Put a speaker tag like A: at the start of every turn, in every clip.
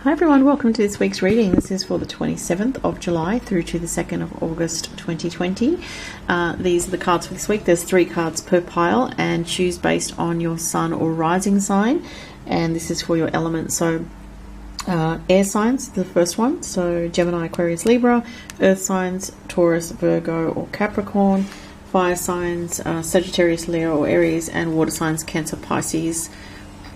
A: Hi everyone, welcome to this week's reading. This is for the 27th of July through to the 2nd of August 2020. These are the cards for this week. There's 3 cards per pile and choose based on your sun or rising sign. And this is for your element. So air signs, the first one. So Gemini, Aquarius, Libra. Earth signs, Taurus, Virgo or Capricorn. Fire signs, Sagittarius, Leo or Aries. And water signs, Cancer, Pisces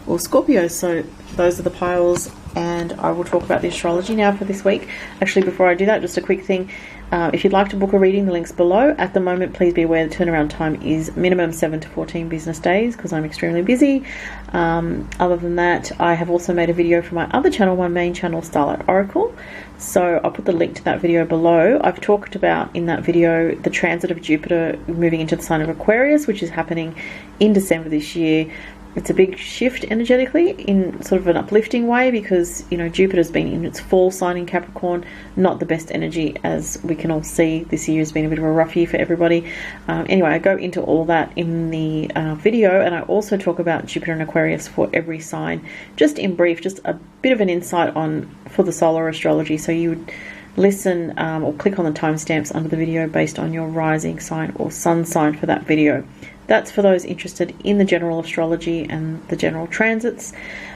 A: or Scorpio. So those are the piles, and I will talk about the astrology now for this week. Actually, before I do that, just a quick thing. If you'd like to book a reading, the link's below. At the moment, please be aware the turnaround time is minimum 7 to 14 business days because I'm extremely busy. Other than that, I have also made a video for my other channel, my main channel, Starlight Oracle. So I'll put the link to that video below. I've talked about in that video the transit of Jupiter moving into the sign of Aquarius, which is happening in December this year. It's a big shift energetically in sort of an uplifting way because, you know, Jupiter's been in its fall sign in Capricorn, not the best energy, as we can all see. This year has been a bit of a rough year for everybody. Anyway, I go into all that in the video, and I also talk about Jupiter and Aquarius for every sign, just in brief, just a bit of an insight on for the solar astrology. So you would listen or click on the timestamps under the video based on your rising sign or sun sign for that video. That's for those interested in the general astrology and the general transits.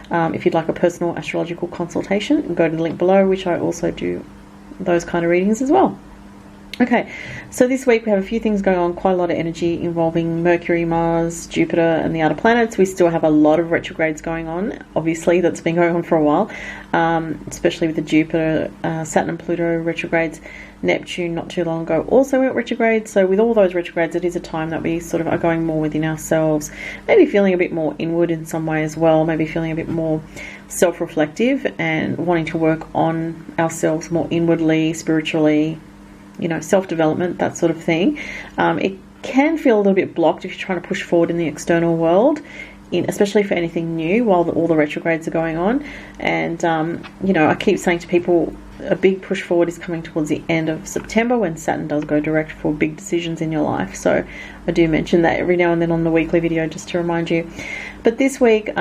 A: If you'd like a personal astrological consultation, go to the link below, which I also do those kind of readings as well. Okay, so this week we have a few things going on, quite a lot of energy involving Mercury, Mars, Jupiter and the outer planets. We still have a lot of retrogrades going on, obviously, that's been going on for a while, especially with the Jupiter, Saturn and Pluto retrogrades. Neptune not too long ago also went retrograde. So with all those retrogrades, it is a time that we sort of are going more within ourselves, maybe feeling a bit more inward in some way as well, maybe feeling a bit more self-reflective and wanting to work on ourselves more inwardly, spiritually, you know, self-development, that sort of thing. It can feel a little bit blocked if you're trying to push forward in the external world, especially for anything new while all the retrogrades are going on. And, you know, I keep saying to people, a big push forward is coming towards the end of September when Saturn does go direct for big decisions in your life. So I do mention that every now and then on the weekly video just to remind you. But this week,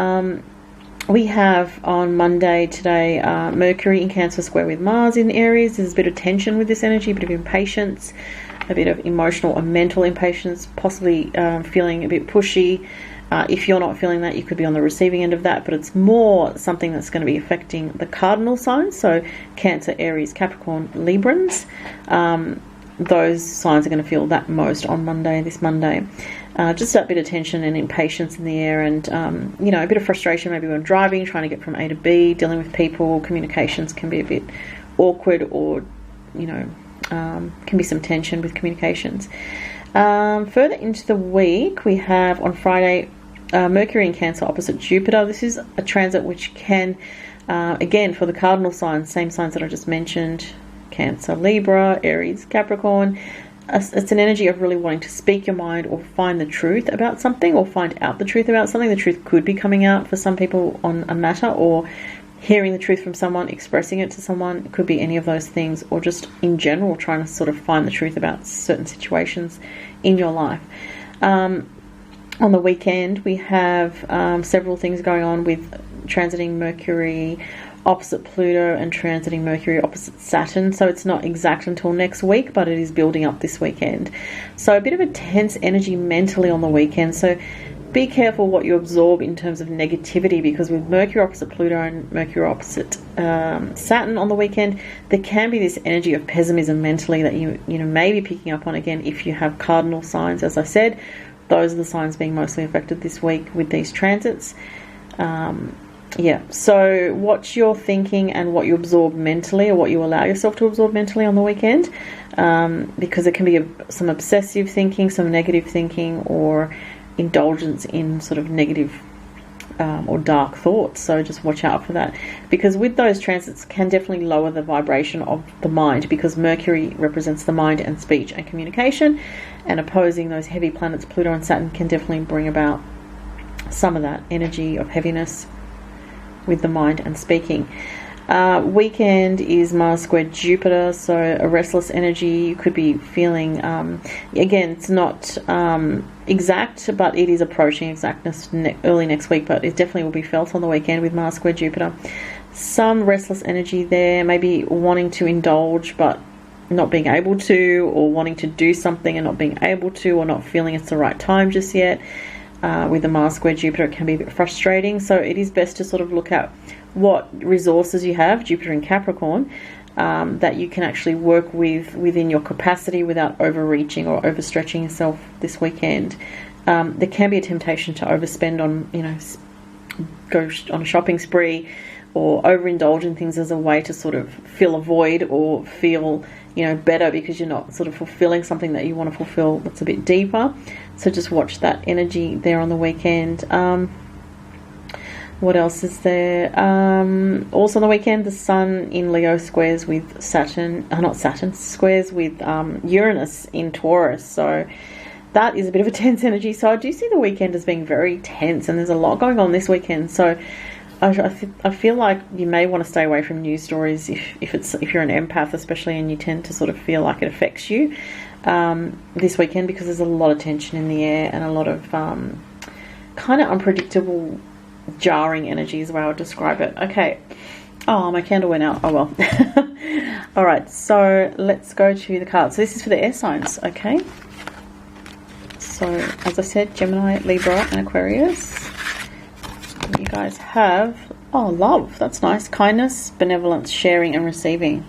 A: we have on Monday today Mercury in Cancer square with Mars in Aries. There's a bit of tension with this energy, a bit of impatience, a bit of emotional or mental impatience, possibly feeling a bit pushy. If you're not feeling that, you could be on the receiving end of that, but it's more something that's going to be affecting the cardinal signs. So Cancer, Aries, Capricorn, Librans. Those signs are going to feel that most on Monday, this Monday. Just that bit of tension and impatience in the air, and you know, a bit of frustration maybe when driving, trying to get from A to B, dealing with people. Communications can be a bit awkward, or you know, can be some tension with communications. Further into the week, we have on Friday Mercury in Cancer opposite Jupiter. This is a transit which can, again, for the cardinal signs, same signs that I just mentioned, Cancer, Libra, Aries, Capricorn. It's an energy of really wanting to speak your mind or find the truth about something, or find out the truth about something. The truth could be coming out for some people on a matter, or hearing the truth from someone, expressing it to someone. It could be any of those things, or just in general trying to sort of find the truth about certain situations in your life. On the weekend, we have several things going on with transiting Mercury opposite Pluto and transiting Mercury opposite Saturn. So it's not exact until next week, but it is building up this weekend. So a bit of a tense energy mentally on the weekend. So be careful what you absorb in terms of negativity, because with Mercury opposite Pluto and Mercury opposite Saturn on the weekend, there can be this energy of pessimism mentally that you know may be picking up on again if you have cardinal signs. As I said, those are the signs being mostly affected this week with these transits. Yeah, so what you're thinking and what you absorb mentally, or what you allow yourself to absorb mentally on the weekend, because it can be some obsessive thinking, some negative thinking, or indulgence in sort of negative or dark thoughts. So just watch out for that, because with those transits can definitely lower the vibration of the mind, because Mercury represents the mind and speech and communication, and opposing those heavy planets Pluto and Saturn can definitely bring about some of that energy of heaviness with the mind and speaking. Weekend is Mars squared Jupiter, so a restless energy. You could be feeling, again, it's not exact, but it is approaching exactness early next week, but it definitely will be felt on the weekend with Mars squared Jupiter. some restless energy there, maybe wanting to indulge but not being able to, or wanting to do something and not being able to, or not feeling it's the right time just yet. With the Mars square Jupiter, it can be a bit frustrating, so it is best to sort of look at what resources you have, Jupiter in Capricorn, that you can actually work with within your capacity without overreaching or overstretching yourself this weekend. There can be a temptation to overspend on, go on a shopping spree or overindulge in things as a way to sort of fill a void or feel, better because you're not sort of fulfilling something that you want to fulfill that's a bit deeper. So just watch that energy there on the weekend. What else is there? Also on the weekend, the Sun in Leo squares with squares with Uranus in Taurus. So that is a bit of a tense energy. So I do see the weekend as being very tense, and there's a lot going on this weekend. So I feel like you may want to stay away from news stories if you're an empath, especially, and you tend to sort of feel like it affects you this weekend, because there's a lot of tension in the air and a lot of kind of unpredictable, jarring energy is the way I would describe it. Okay. Oh, my candle went out. Oh, well. All right. So let's go to the cards. So this is for the air signs. Okay. So as I said, Gemini, Libra, and Aquarius. You guys have, love. That's nice. Kindness, benevolence, sharing, and receiving.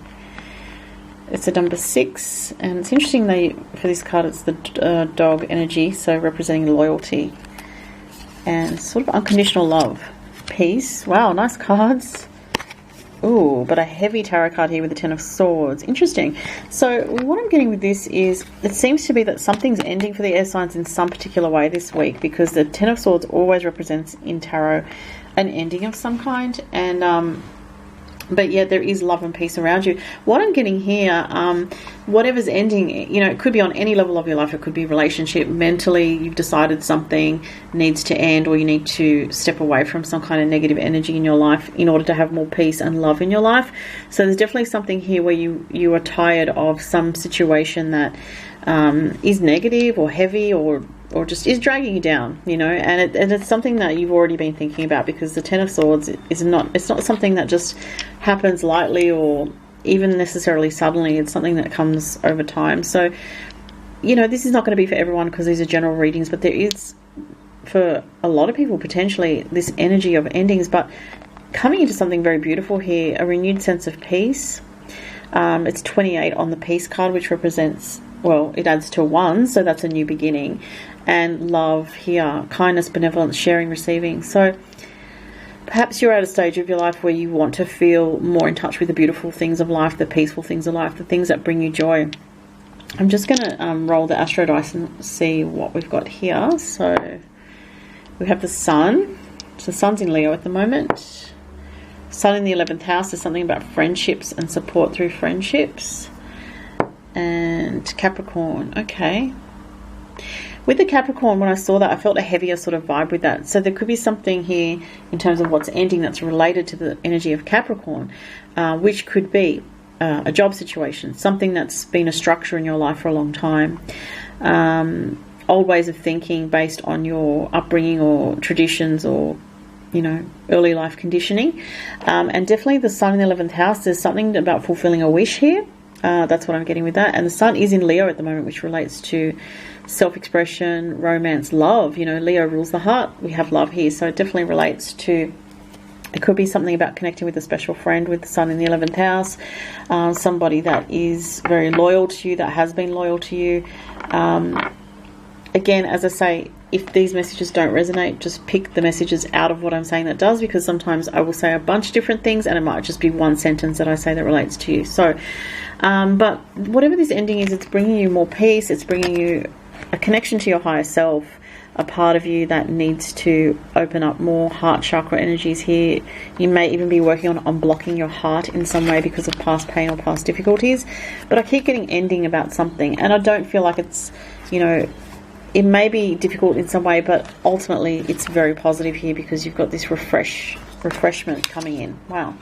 A: It's a number 6. And it's interesting for this card, it's the dog energy. So representing loyalty and sort of unconditional love. Peace. Wow, nice cards. Ooh, but a heavy tarot card here with the 10 of Swords. Interesting. So what I'm getting with this is, it seems to be that something's ending for the air signs in some particular way this week, because the 10 of Swords always represents in tarot an ending of some kind. And but yet there is love and peace around you. What I'm getting here, whatever's ending, it could be on any level of your life. It could be relationship, mentally, you've decided something needs to end, or you need to step away from some kind of negative energy in your life in order to have more peace and love in your life. So there's definitely something here where you are tired of some situation that is negative or heavy or just is dragging you down, and it's something that you've already been thinking about, because the 10 of Swords it's not something that just happens lightly or even necessarily suddenly. It's something that comes over time. So, this is not going to be for everyone, because these are general readings, but there is, for a lot of people, potentially this energy of endings, but coming into something very beautiful here, a renewed sense of peace. It's 28 on the peace card, which represents, well, it adds to 1, so that's a new beginning. And love here, kindness, benevolence, sharing, receiving. So perhaps you're at a stage of your life where you want to feel more in touch with the beautiful things of life, the peaceful things of life, the things that bring you joy. I'm just going to roll the astro dice and see what we've got here. So we have the Sun. So the Sun's in Leo at the moment. Sun in the 11th house is something about friendships and support through friendships. And Capricorn, okay. With the Capricorn, when I saw that, I felt a heavier sort of vibe with that. So there could be something here in terms of what's ending that's related to the energy of Capricorn, which could be a job situation, something that's been a structure in your life for a long time, old ways of thinking based on your upbringing or traditions or, early life conditioning. And definitely the Sun in the 11th house, there's something about fulfilling a wish here. That's what I'm getting with that. And the Sun is in Leo at the moment, which relates to self-expression, romance, love. Leo rules the heart. We have love here. So it definitely relates to, it could be something about connecting with a special friend with the Sun in the 11th house. Somebody that is very loyal to you, that has been loyal to you. Again, as I say, if these messages don't resonate, just pick the messages out of what I'm saying that does, because sometimes I will say a bunch of different things and it might just be one sentence that I say that relates to you. So, but whatever this ending is, it's bringing you more peace. It's bringing you a connection to your higher self, a part of you that needs to open up more. Heart chakra energies here. You may even be working on unblocking your heart in some way because of past pain or past difficulties. But I keep getting ending about something, and I don't feel like it's, it may be difficult in some way, but ultimately it's very positive here because you've got this refreshment coming in. Wow.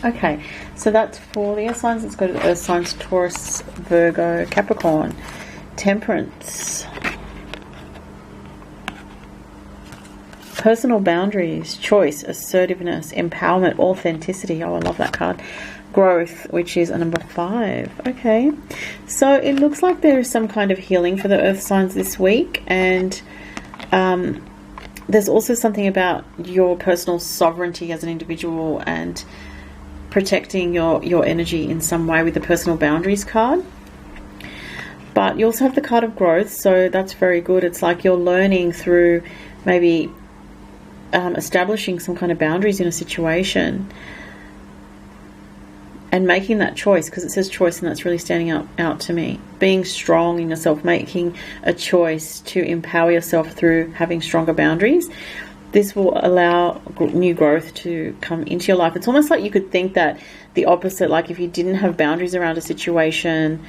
A: Okay, so that's for the air signs. Let's go to the earth signs: Taurus, Virgo, Capricorn, Temperance. Personal boundaries, choice, assertiveness, empowerment, authenticity. Oh, I love that card. Growth, which is a number 5. Okay, so it looks like there is some kind of healing for the earth signs this week, and there's also something about your personal sovereignty as an individual and protecting your energy in some way with the personal boundaries card. But you also have the card of growth, so that's very good. It's like you're learning through maybe establishing some kind of boundaries in a situation and making that choice, because it says choice, and that's really standing out to me. Being strong in yourself, making a choice to empower yourself through having stronger boundaries. This will allow new growth to come into your life. It's almost like you could think that the opposite, like if you didn't have boundaries around a situation,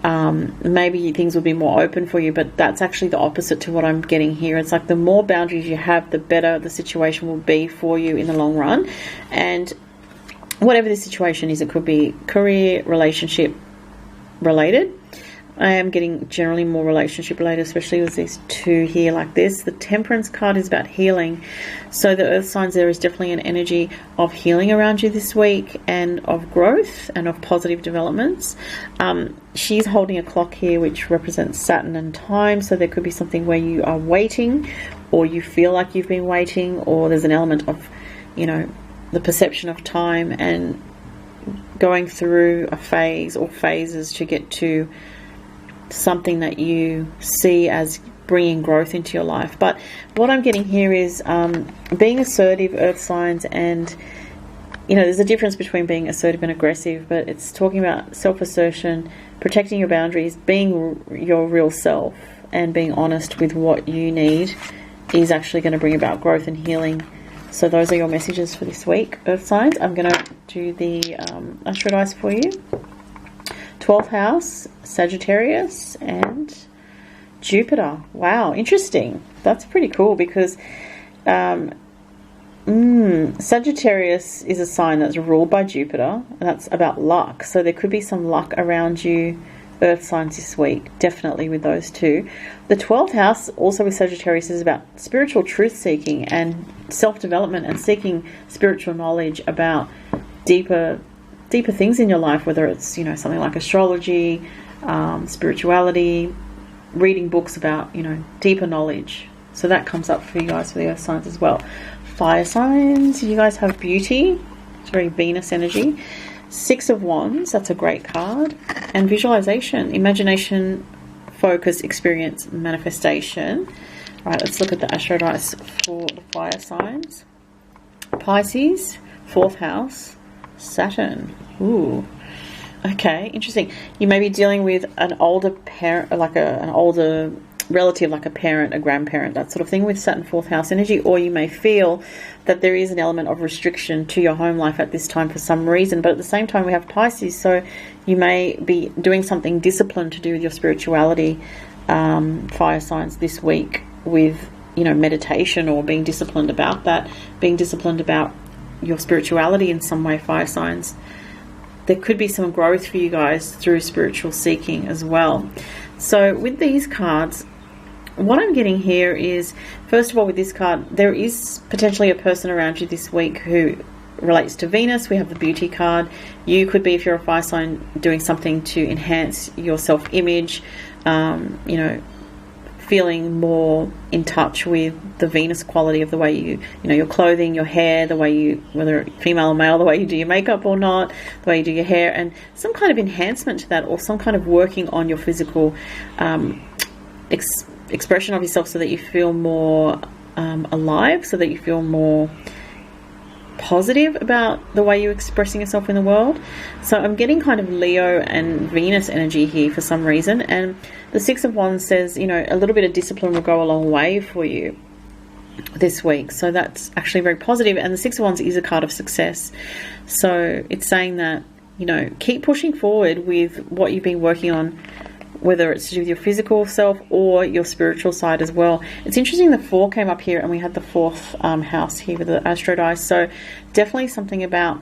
A: maybe things would be more open for you, but that's actually the opposite to what I'm getting here. It's like the more boundaries you have, the better the situation will be for you in the long run. And whatever the situation is, it could be career, relationship related. I am getting generally more relationship related, especially with these two here like this. The Temperance card is about healing. So the earth signs, there is definitely an energy of healing around you this week and of growth and of positive developments. She's holding a clock here which represents Saturn and time. So there could be something where you are waiting, or you feel like you've been waiting, or there's an element of, you know, the perception of time and going through a phase or phases to get to something that you see as bringing growth into your life. But what I'm getting here is being assertive, earth signs, and you know, there's a difference between being assertive and aggressive, but it's talking about self-assertion, protecting your boundaries, being your real self, and being honest with what you need is actually going to bring about growth and healing. So those are your messages for this week, earth signs. I'm going to do the Astro Dice for you. 12th house, Sagittarius, and Jupiter. Wow, interesting. That's pretty cool, because Sagittarius is a sign that's ruled by Jupiter, and that's about luck. So there could be some luck around you, earth signs, this week, definitely with those two. The 12th house, also with Sagittarius, is about spiritual truth seeking and self-development and seeking spiritual knowledge about deeper things in your life, whether it's, you know, something like astrology, spirituality, reading books about, you know, deeper knowledge. So that comes up for you guys for the earth signs as well. Fire signs, you guys have beauty. It's very Venus energy. 6 of Wands, that's a great card. And visualization, imagination, focus, experience, manifestation. All right, let's look at the Astro Dice for the fire signs. Pisces, 4th house, Saturn. Ooh, okay, interesting. You may be dealing with an older parent, like an older relative, like a parent, a grandparent, that sort of thing, with Saturn 4th house energy. Or you may feel that there is an element of restriction to your home life at this time for some reason. But at the same time, we have Pisces, so you may be doing something disciplined to do with your spirituality, fire signs, this week, with, you know, meditation, or being disciplined about that, being disciplined about your spirituality in some way, fire signs. There could be some growth for you guys through spiritual seeking as well. So with these cards, what I'm getting here is, first of all, with this card, there is potentially a person around you this week who relates to Venus. We have the beauty card. You could be, if you're a fire sign, doing something to enhance your self-image, you know, feeling more in touch with the Venus quality of the way you know, your clothing, your hair, the way you, whether female or male, the way you do your makeup or not, the way you do your hair, and some kind of enhancement to that, or some kind of working on your physical expression of yourself, so that you feel more alive, so that you feel more positive about the way you're expressing yourself in the world. So I'm getting kind of Leo and Venus energy here for some reason. And the 6 of Wands says, you know, a little bit of discipline will go a long way for you this week. So that's actually very positive. And the 6 of Wands is a card of success. So it's saying that, you know, keep pushing forward with what you've been working on, whether it's to do with your physical self or your spiritual side as well. It's interesting, the 4 came up here, and we had the 4th house here with the Astro Dice. So definitely something about,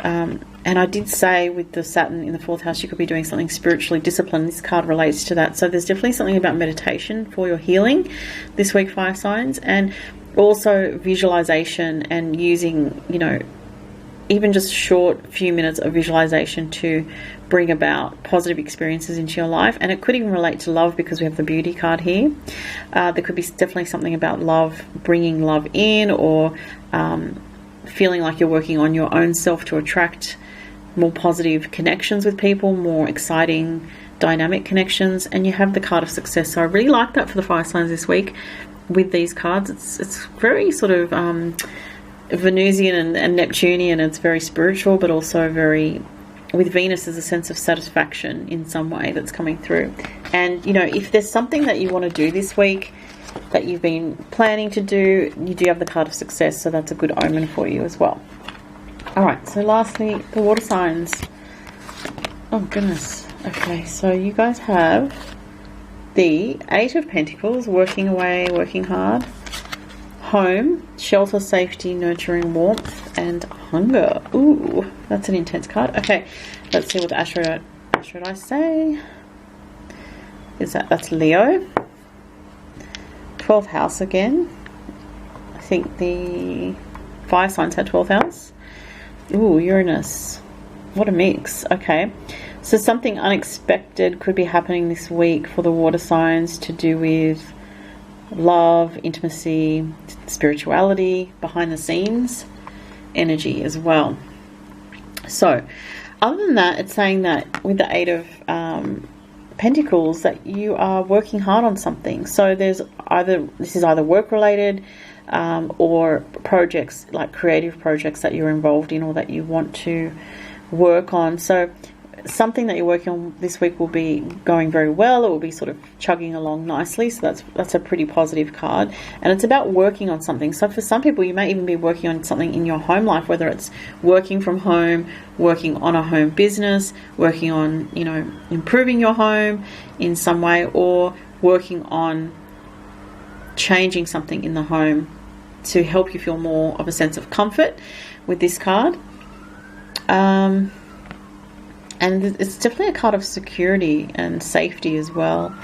A: and I did say with the Saturn in the 4th house, you could be doing something spiritually disciplined. This card relates to that. So there's definitely something about meditation for your healing this week, fire signs. And Also visualization and using, you know, even just short few minutes of visualization to bring about positive experiences into your life. And it could even relate to love, because we have the beauty card here. There could be definitely something about love, bringing love in, or feeling like you're working on your own self to attract more positive connections with people, more exciting dynamic connections. And you have the card of success. So I really like that for the fire signs this week with these cards. It's very sort of Venusian and Neptunian. It's very spiritual, but also very, with Venus, there's a sense of satisfaction in some way that's coming through. And, you know, if there's something that you want to do this week that you've been planning to do, you do have the card of success, so that's a good omen for you as well. Alright, so lastly, the water signs. Oh goodness. Okay, so you guys have the Eight of Pentacles, working away, working hard. Home, shelter, safety, nurturing, warmth, and hunger. Ooh, that's an intense card. Okay, let's see what the Astro Dice say. That's Leo. 12th house again. I think the fire signs had 12th house. Ooh, Uranus. What a mix. Okay, so something unexpected could be happening this week for the water signs, to do with love, intimacy, spirituality, behind the scenes energy as well. So other than that, it's saying that with the Eight of Pentacles, that you are working hard on something. So this is either work related or projects, like creative projects that you're involved in or that you want to work on. So something that you're working on this week will be going very well. It will be sort of chugging along nicely. So that's a pretty positive card. And it's about working on something. So for some people, you may even be working on something in your home life, whether it's working from home, working on a home business, working on, you know, improving your home in some way, or working on changing something in the home to help you feel more of a sense of comfort with this card. And it's definitely a card of security and safety as well.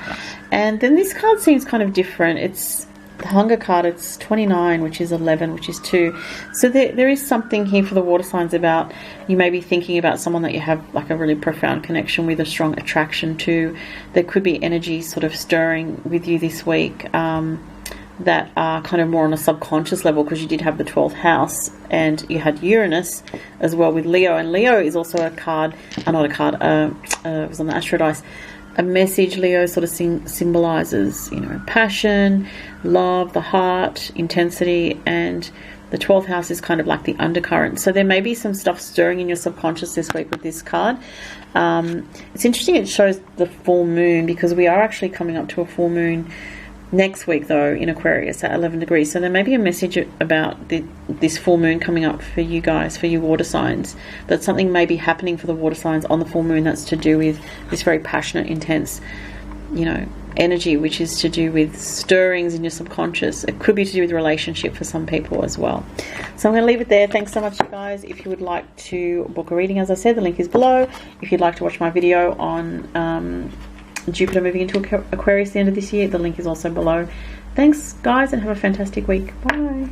A: And then this card seems kind of different. It's the hunger card. It's 29, which is 11, which is 2. So there is something here for the water signs about, you may be thinking about someone that you have like a really profound connection with, a strong attraction to. There could be energy sort of stirring with you this week that are kind of more on a subconscious level, because you did have the 12th house and you had Uranus as well with Leo. And Leo is also a card, not a card, it was on the Astro Dice, a message. Leo sort of symbolizes, you know, passion, love, the heart, intensity, and the 12th house is kind of like the undercurrent. So there may be some stuff stirring in your subconscious this week with this card. It's interesting, it shows the full moon, because we are actually coming up to a full moon next week, though, in Aquarius at 11 degrees. So there may be a message about this full moon coming up for you guys, for you water signs, that something may be happening for the water signs on the full moon that's to do with this very passionate, intense, you know, energy, which is to do with stirrings in your subconscious. It could be to do with relationship for some people as well. So I'm going to leave it there. Thanks so much, you guys. If you would like to book a reading, as I said, the link is below. If you'd like to watch my video on Jupiter moving into Aquarius at the end of this year, the link is also below. Thanks, guys, and have a fantastic week. Bye.